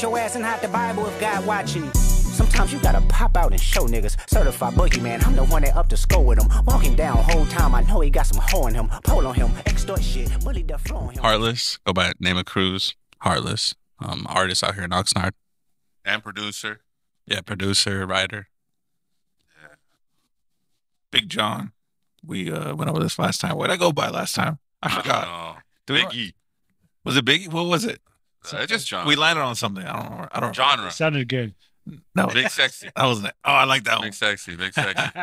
your ass and hide the Bible if God watching. Sometimes you gotta pop out and show niggas. Certified boogeyman, I'm the one that up to score with him. Walking down whole time, I know he got some hoe in him. Pole on him, extort shit, bully the flow on him. Heartless, go by name of Cruz. Heartless, artist out here in Oxnard. And producer. Yeah, producer, writer. Yeah. Big John. We went over this last time. What did I go by last time? I forgot. Biggie. Was it Biggie? What was it? Just John. We landed on something. I don't know. Genre. It sounded good. No, Big Sexy. That wasn't it. Oh, I like that one. Big Sexy. Big Sexy.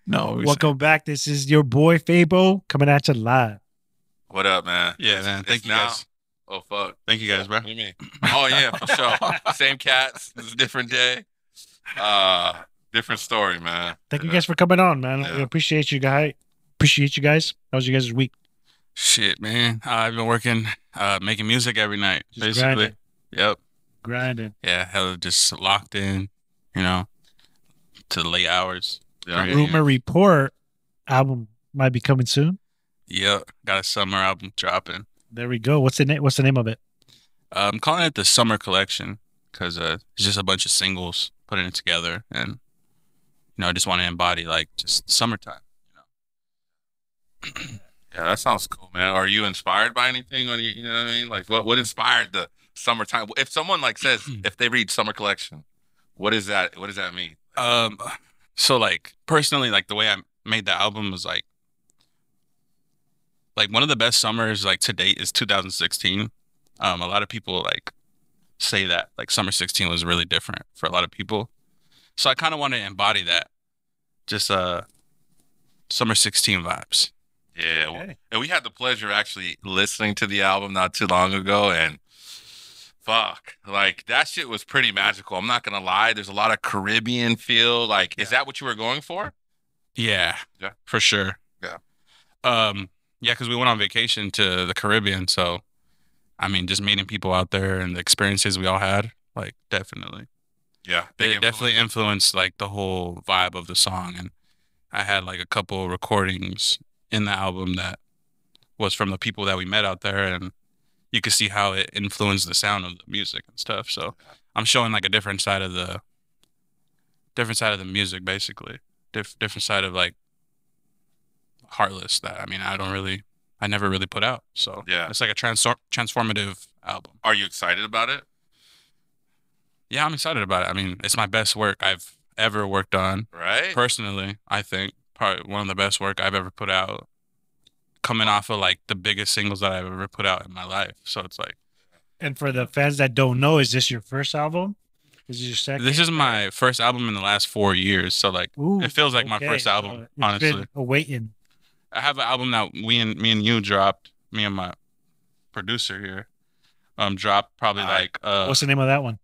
No. Welcome back. This is your boy FaBo coming at you live. What up, man? Yeah, man. Thank you guys. Oh, fuck. Thank you guys, bro. What do you mean? Oh, yeah, for sure. Same cats. It's a different day. Different story, man. Thank you guys for coming on, man. Yeah. We appreciate you guys. How was you guys' week? Shit, man. I've been working, making music every night, Just basically. grinding. Yep. Grinding. Yeah, hella just locked in, you know, to the late hours. Yeah. Rumor report album might be coming soon. Yep. Got a summer album dropping. There we go. What's the name? What's the name of it? I'm calling it the Summer Collection because it's just a bunch of singles putting it together, and you know, I just want to embody like just summertime. You know. Yeah, that sounds cool, man. Are you inspired by anything? Or you know what I mean? Like, what inspired the summertime? If someone like says, if they read Summer Collection, what is that? What does that mean? So like personally, like the way I made the album was like one of the best summers like to date is 2016. A lot of people like say that like summer 16 was really different for a lot of people. So I kind of want to embody that, just summer 16 vibes. Yeah, Okay. and we had the pleasure of actually listening to the album not too long ago, and fuck, like that shit was pretty magical. I'm not gonna lie. There's a lot of Caribbean feel. Like, is that what you were going for? Yeah, Yeah. for sure. Yeah. Yeah, because we went on vacation to the Caribbean, so I mean, just meeting people out there and the experiences we all had, like definitely. Yeah, It definitely influenced like the whole vibe of the song, and I had like a couple recordings in the album that was from the people that we met out there, and you could see how it influenced the sound of the music and stuff. So I'm showing like a different side of the music, basically, different side of like Heartless that I never really put out. So Yeah. it's like a transformative album. Are you excited about it? Yeah, I'm excited about it. I mean, it's my best work I've ever worked on. Right? Personally, I think probably one of the best work I've ever put out, coming off of like the biggest singles that I've ever put out in my life. So it's like, And for the fans that don't know, is this your first album? Is this your second? this is my first album in the last 4 years. So like, Ooh, it feels like my okay. first album, So it's honestly. been awaiting. I have an album that me and you dropped, me and my producer here, dropped probably like What's the name of that one?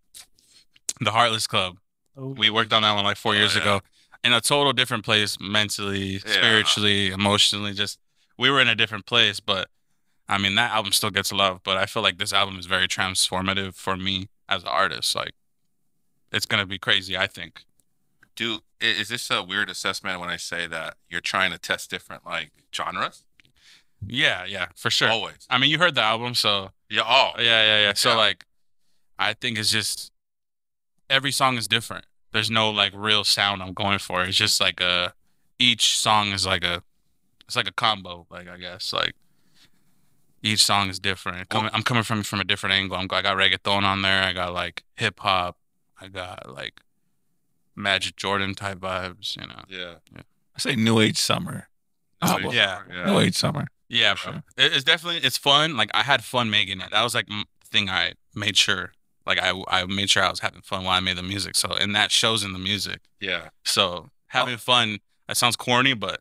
The Heartless Club. Oh, We worked on that one like 4 years yeah. ago, in a total different place, mentally, spiritually, emotionally. Just we were in a different place, but I mean that album still gets love. But I feel like this album is very transformative for me as an artist. Like, it's gonna be crazy, I think. Dude, is this a weird assessment when I say that you're trying to test different like genres? Yeah, for sure. Always. I mean, you heard the album, so Yeah. Oh. yeah. So Yeah. like, I think it's just every song is different. There's no like real sound I'm going for. It's just like each song is like it's like a combo. Like, I guess like each song is different. I'm coming from a different angle. I got reggaeton on there. I got like hip hop. I got like Magic Jordan type vibes. You know. Yeah. I say New Age Summer. No, yeah. New Age Summer. Yeah, For bro. sure. It's definitely, it's fun. Like, I had fun making it. That was like the thing I made sure. Like, I made sure I was having fun while I made the music. So, and that shows in the music. Yeah. So having fun, that sounds corny, but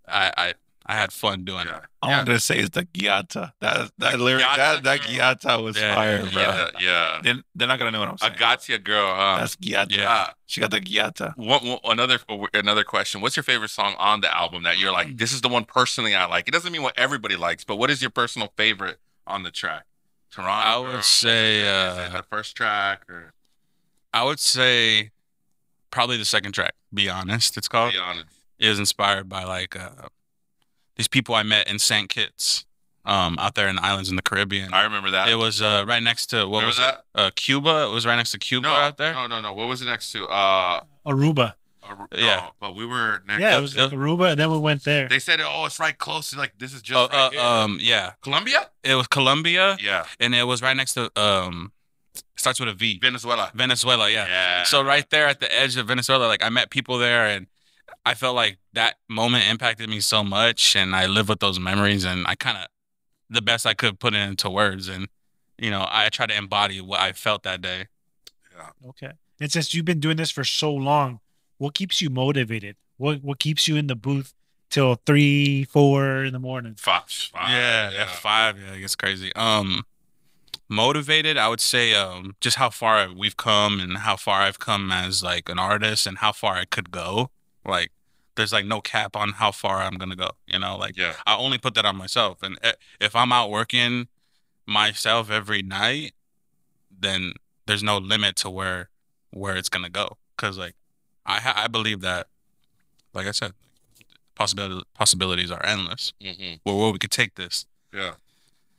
I had fun doing Yeah. it. I wanted to say is the Giata. That lyric, Giata that Giata was fire, bro. Yeah. They're not gonna know what I'm saying. Agatia girl. That's Giata. Yeah. She got the Giata. Another question. What's your favorite song on the album that you're like, this is the one personally I like? It doesn't mean what everybody likes, but what is your personal favorite on the track? Toronto. I would say, is it the first track or I would say probably the second track, Be Honest, it's called. be honest? It is inspired by like these people I met in St. Kitts. out there in the islands in the Caribbean. I remember that. It was right next to what Remember was that? it? Cuba. It was right next to Cuba out there. No. What was it next to? Aruba. Yeah. No, but we were next. Yeah, it was like Aruba, and then we went there. They said, "Oh, it's right close." Like this is just right here. Yeah. Colombia. It was Colombia. Yeah. And it was right next to starts with a V. Venezuela. Venezuela, yeah. Yeah. So right there at the edge of Venezuela, like I met people there, and I felt like that moment impacted me so much, and I live with those memories, and I kind of the best I could put it into words, and you know, I try to embody what I felt that day. Yeah. Okay. And since you've been doing this for so long, what keeps you motivated? What keeps you in the booth till 3, 4 in the morning? 5. Yeah, 5. Yeah, it gets crazy. Motivated, I would say, just how far we've come and how far I've come as like an artist and how far I could go. Like, there's like no cap on how far I'm gonna go. You know, like Yeah. I only put that on myself. And if I'm out working myself every night, then there's no limit to where it's gonna go. Cause like I believe that, like I said, possibilities are endless. Mm-hmm. Where we could take this. Yeah.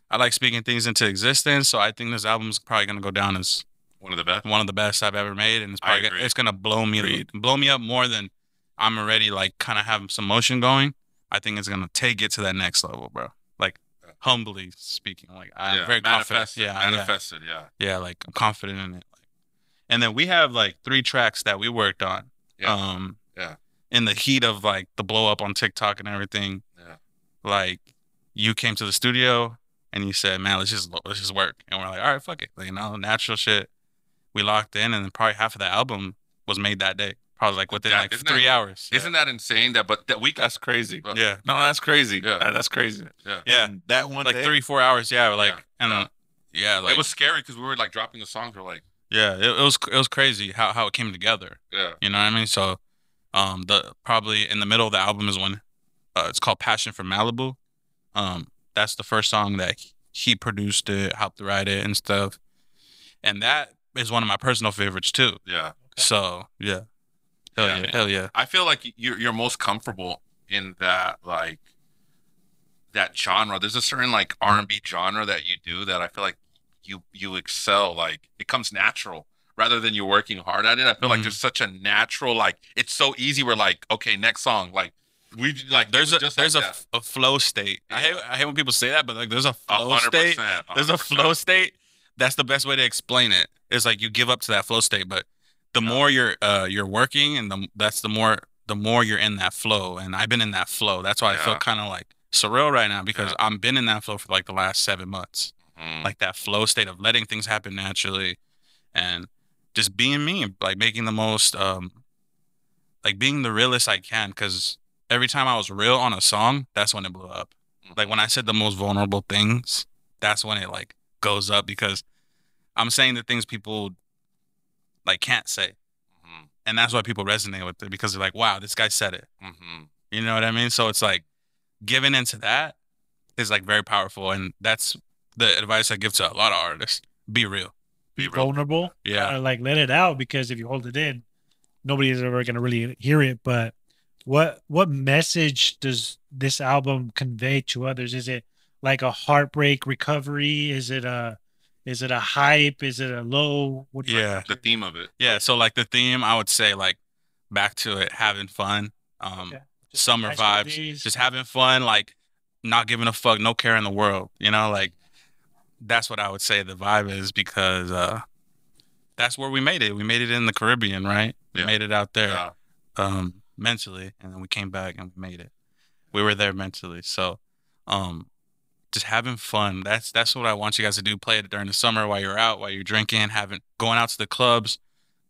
I like speaking things into existence, so I think this album's probably gonna go down as One of the best. one of the best I've ever made, and it's I probably agree. it's gonna blow me up more than I'm already like kind of having some motion going. I think it's gonna take it to that next level, bro. Like humbly speaking, like I'm very confident. Manifested. Yeah, like I'm confident in it. And then we have like 3 tracks that we worked on. Yeah. In the heat of like the blow up on TikTok and everything. Yeah. Like you came to the studio and you said, "Man, let's just work." And we're like, "All right, fuck it." Like, you know, natural shit. We locked in, and then probably half of the album was made that day. Probably like within like 3 hours. Isn't that insane? That week. That's crazy. Yeah. No, that's crazy. Yeah. That's crazy. Yeah. Yeah. And that one Like day, 3-4 hours. Yeah. Like Yeah. yeah. Like It was scary because we were like dropping the songs. We're like, yeah. It was crazy how it came together. yeah. You know what I mean? So, the probably in the middle of the album is when it's called "Passion from Malibu." That's the first song that he produced it, helped write it, and stuff. And that is one of my personal favorites too. Yeah. So yeah, hell yeah. I feel like you're most comfortable in that like that genre. There's a certain like R&B genre that you do that I feel like you excel. Like it comes natural rather than you working hard at it. I feel like there's such a natural like it's so easy. We're like, okay, next song. Like we like There's just a flow state. Yeah. I hate when people say that, but like there's a flow 100%, state. There's a 100%. flow state. That's the best way to explain it. It's like you give up to that flow state, but the more you're working, and that's the more you're in that flow. And I've been in that flow. That's why I feel kind of like surreal right now because I've been in that flow for like the last 7 months. Like that flow state of letting things happen naturally, and just being me, like making the most, like being the realest I can. Because every time I was real on a song, that's when it blew up. Like when I said the most vulnerable things, that's when it like goes up because I'm saying the things people like can't say. And that's why people resonate with it because they're like, wow, this guy said it. You know what I mean? So it's like giving into that is like very powerful. And that's the advice I give to a lot of artists. Be real. Be vulnerable. Yeah. Like let it out because if you hold it in, nobody is ever going to really hear it. But what message does this album convey to others? Is it like a heartbreak recovery? Is it a hype? Is it a low? What do you Yeah. The theme of it. Yeah. So like the theme, I would say like back to it, having fun, summer high school vibes, days. just having fun, like not giving a fuck, no care in the world, you know, like that's what I would say the vibe is because that's where we made it. We made it in the Caribbean, right? We made it out there mentally, and then we came back and we made it. We were there mentally. So just having fun. That's what I want you guys to do. Play it during the summer while you're out, while you're drinking, going out to the clubs,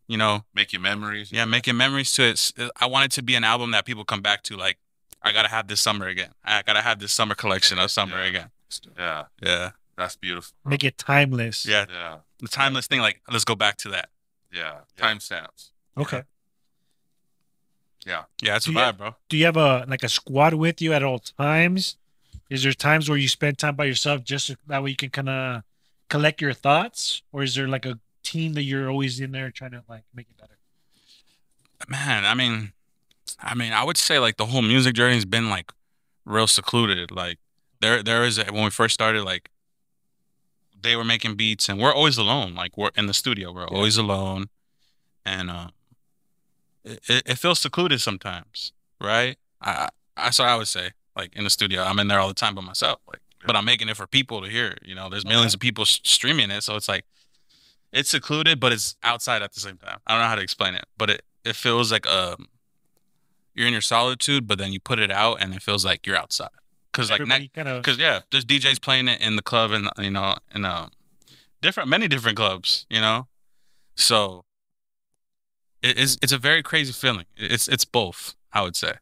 you know. Making memories. Yeah, making memories to it. I want it to be an album that people come back to like, I gotta have this summer again. I gotta have this summer collection of summer again. Yeah. Yeah. That's beautiful. Bro. Make it timeless. Yeah. Yeah. The timeless thing, like, let's go back to that. Yeah. Timestamps. Okay. Yeah. Yeah, it's a Do you- vibe, bro. Do you have a squad with you at all times? Is there times where you spend time by yourself just so that way you can kind of collect your thoughts, or is there like a team that you're always in there trying to like make it better? Man, I mean, I would say like the whole music journey has been like real secluded. Like there is when we first started, like they were making beats and we're always alone. Like we're in the studio, we're always alone, and it feels secluded sometimes, right? That's what I would say. Like in the studio, I'm in there all the time by myself, like, but I'm making it for people to hear. You know, there's millions of people streaming it, so it's like it's secluded, but it's outside at the same time. I don't know how to explain it, but it feels like you're in your solitude, but then you put it out and it feels like you're outside. Cause like, cause yeah, there's DJs playing it in the club and you know in many different clubs, you know, so it's a very crazy feeling. It's both, I would say.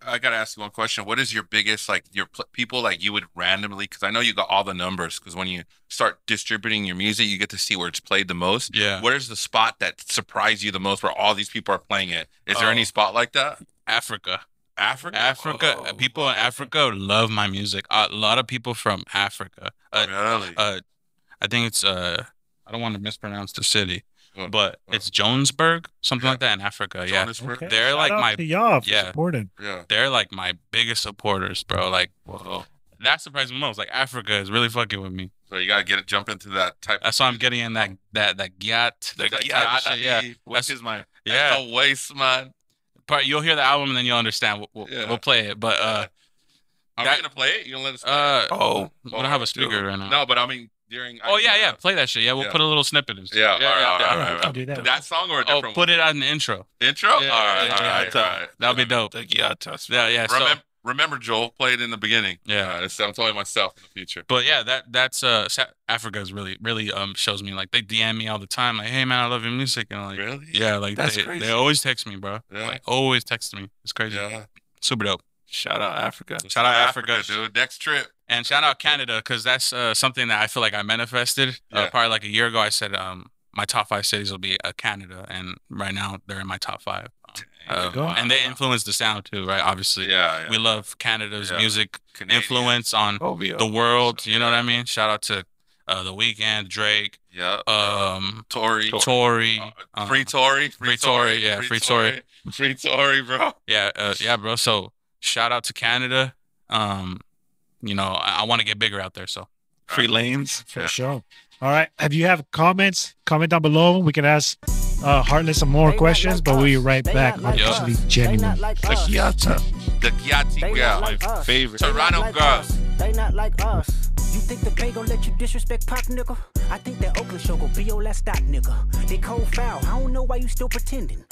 I gotta ask you one question. What is your biggest, like, your people, like, you would randomly, because I know you got all the numbers, because when you start distributing your music, you get to see where it's played the most. Yeah. Where is the spot that surprised you the most where all these people are playing it? Is there any spot like that? Africa. Oh, People in Africa love my music. A lot of people from Africa. Really? I think it's I don't want to mispronounce the city, but it's Johannesburg, something like that in Africa. Johannesburg? Yeah, they're Shout like out my to y'all for supporting. Yeah. they're like my biggest supporters, bro. Like, that surprised me most. Like Africa is really fucking with me. So you gotta jump into that type. That's why I'm getting in that gyat. The shit, yeah. Which is my Yeah. waste, man. But you'll hear the album and then you'll understand. We'll play it. But Are we gonna play it? You gonna let us play it? we don't have a speaker right now. No, but I mean during. Yeah, play that shit. Yeah, we'll put a little snippet of it. Yeah, all right. I'll do that. That song or a different Put it on the intro. intro? Yeah, all right. That'll be dope. Yeah. So, Remember, Joel, play it in the beginning. Yeah. I'm telling myself in the future. but yeah, that's Africa is really shows me, like they DM me all the time, like, hey man, I love your music, and like, Really? yeah, like That's crazy. they always text me, bro. Yeah. Like always text me. It's crazy. Yeah. Super dope. Shout out Africa. Shout out Africa, dude. Next trip. and shout out Canada, because that's something that I feel like I manifested. Yeah. Probably like a year ago, I said my top 5 cities will be Canada, and right now they're in my top 5. And they influence the sound too, right? Obviously, Yeah. we love Canada's music Canadian. influence on OVO. the world. You know what I mean? Shout out to The Weeknd, Drake, Yeah. Tory, Free Tory. Free Tory, yeah, Free Tory. Free Tory, bro. yeah, bro. So shout out to Canada. You know, I want to get bigger out there. So Free lanes. For sure. All right. If you have comments, comment down below. We can ask Heartless some more questions, but we'll be right back. Actually, genuine. The Kiati girl. My favorite. Toronto girl. They not like us. You think the Bay gon' let you disrespect Pac, nigga? I think that Oakland show gon' be your last stop, nigga. They cold foul. I don't know why you still pretending.